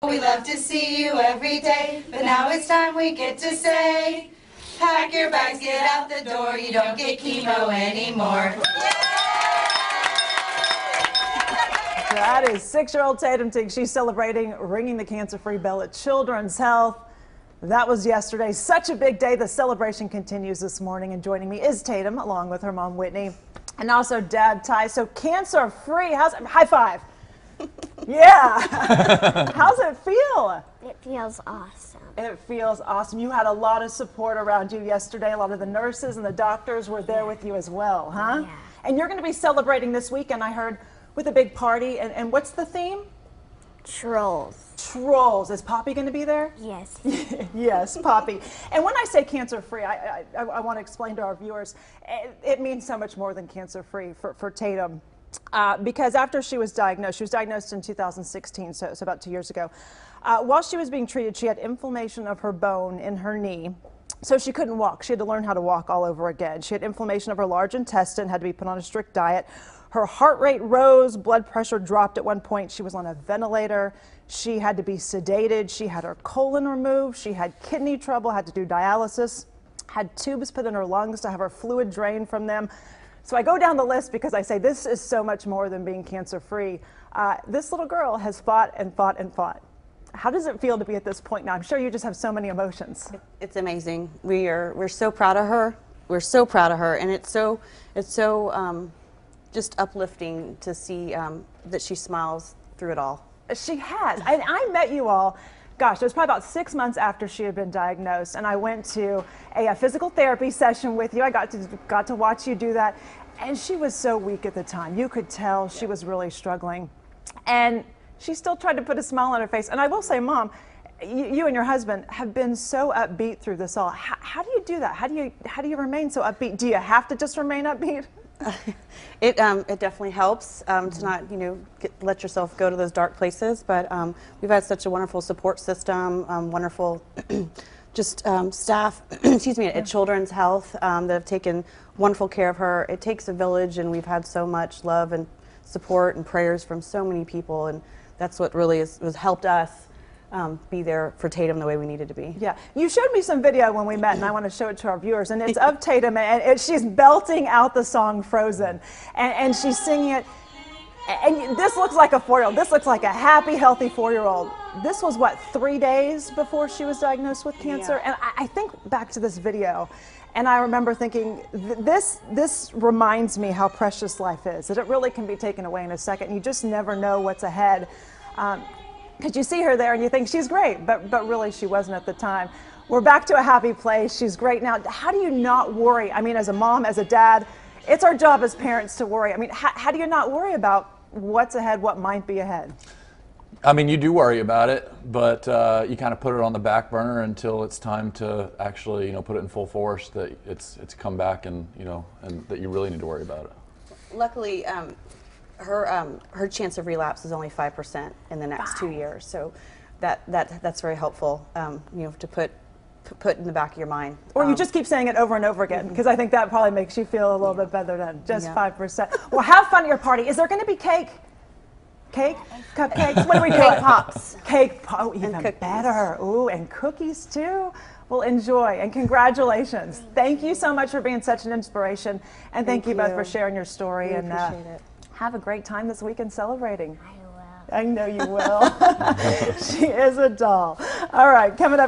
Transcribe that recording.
We love to see you every day, but now it's time we get to say, pack your bags, get out the door, you don't get chemo anymore. That is 6-year-old Tatum Teague. She's celebrating ringing the cancer-free bell at Children's Health. That was yesterday. Such a big day. The celebration continues this morning, and joining me is Tatum, along with her mom, Whitney, and also Dad, Ty. So cancer-free. High five. Yeah. How's it feel? It feels awesome. It feels awesome. You had a lot of support around you yesterday. A lot of the nurses and the doctors were there with you as well, huh? Yeah. And you're going to be celebrating this weekend, I heard, with a big party. And what's the theme? Trolls. Trolls. Is Poppy going to be there? Yes. Yes, Poppy. And when I say cancer-free, I want to explain to our viewers, it means so much more than cancer-free for Tatum. Because after she was diagnosed in 2016, so about 2 years ago. While she was being treated, she had inflammation of her bone in her knee, so she couldn't walk. She had to learn how to walk all over again. She had inflammation of her large intestine, had to be put on a strict diet. Her heart rate rose, blood pressure dropped at one point. She was on a ventilator. She had to be sedated. She had her colon removed. She had kidney trouble, had to do dialysis, had tubes put in her lungs to have her fluid drained from them. So I go down the list because I say this is so much more than being cancer-free. This little girl has fought and fought and fought. How does it feel to be at this point now? I'm sure you just have so many emotions. It's amazing. We're so proud of her. We're so proud of her, and it's so just uplifting to see that she smiles through it all. She has. I met you all. Gosh, it was probably about 6 months after she had been diagnosed, and I went to a physical therapy session with you. I got to watch you do that, and she was so weak at the time. You could tell she was really struggling, and she still tried to put a smile on her face. And I will say, Mom, you and your husband have been so upbeat through this all. How do you do that? How do you remain so upbeat? Do you have to just remain upbeat? It definitely helps to not let yourself go to those dark places, but we've had such a wonderful support system, wonderful just staff excuse me, at Children's Health that have taken wonderful care of her. It takes a village, and we've had so much love and support and prayers from so many people, and that's what really has helped us be there for Tatum the way we needed to be. Yeah, you showed me some video when we met, and I want to show it to our viewers, and it's of Tatum, and she's belting out the song Frozen, and she's singing it, and this looks like a 4-year-old. This looks like a happy, healthy 4-year-old. This was, what, 3 days before she was diagnosed with cancer? Yeah. And I think back to this video, and I remember thinking, this reminds me how precious life is, that it really can be taken away in a second. You just never know what's ahead. Because you see her there and you think she's great, but really she wasn't at the time. We're back to a happy place. She's great now. How do you not worry? I mean, as a mom, as a dad, it's our job as parents to worry. I mean, how do you not worry about what's ahead, what might be ahead? I mean, you do worry about it, but you kind of put it on the back burner until it's time to actually, put it in full force, that it's come back, and and that you really need to worry about it. Luckily, her chance of relapse is only 5% in the next 2 years, so that's very helpful, to put in the back of your mind. Or you just keep saying it over and over again, because I think that probably makes you feel a little bit better than just 5%. Well, have fun at your party. Is there going to be cake? Cake? Cupcakes? What are we doing? Cake pops. Cake pops. Oh, even better. Ooh, and cookies too. Well, enjoy, and congratulations. Thank you so much for being such an inspiration, and thank you both for sharing your story. We appreciate it. Have a great time this weekend celebrating. I will. I know you will. She is a doll. All right, coming up.